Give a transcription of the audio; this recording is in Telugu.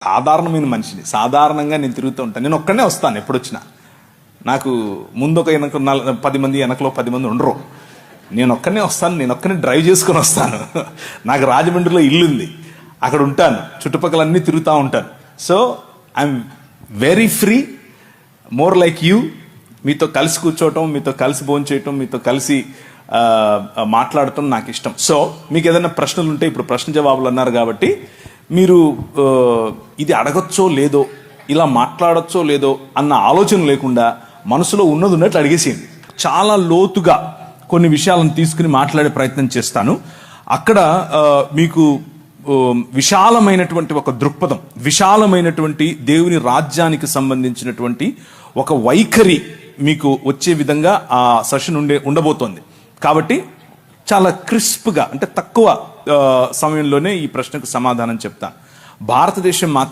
సాధారణమైన మనిషిని. సాధారణంగా నేను తిరుగుతూ ఉంటాను. నేను ఒక్కడనే వస్తాను ఎప్పుడు వచ్చినా. నాకు ముందు ఒక 10 మంది, వెనకలో 10 మంది ఉండరు. నేను ఒక్కడనే వస్తాను. నేను ఒక్కనే డ్రైవ్ చేసుకొని వస్తాను. నాకు రాజమండ్రిలో ఇల్లు ఉంది, అక్కడ ఉంటాను, చుట్టుపక్కల అన్నీ తిరుగుతూ ఉంటాను. So I'm very free, more like you. మీతో కలిసి కూర్చోవటం, మీతో కలిసి భోజనం చేయటం, మీతో కలిసి మాట్లాడటం నాకు ఇష్టం. సో మీకు ఏదైనా ప్రశ్నలు ఉంటే, ఇప్పుడు ప్రశ్న జవాబులు అన్నారు కాబట్టి మీరు ఇది అడగచ్చో లేదో, ఇలా మాట్లాడచ్చో లేదో అన్న ఆలోచన లేకుండా మనసులో ఉన్నది ఉన్నట్లు అడిగేసేయండి. చాలా లోతుగా కొన్ని విషయాలను తీసుకుని మాట్లాడే ప్రయత్నం చేస్తాను. అక్కడ మీకు విశాలమైనటువంటి ఒక దృక్పథం, విశాలమైనటువంటి దేవుని రాజ్యానికి సంబంధించినటువంటి ఒక వైఖరి మీకు వచ్చే విధంగా ఆ సెషన్ ఉండబోతోంది. కాబట్టి చాలా క్రిస్ప్గా, అంటే తక్కువ సమయంలోనే ఈ ప్రశ్నకు సమాధానం చెప్తాను. భారతదేశం మాత్రం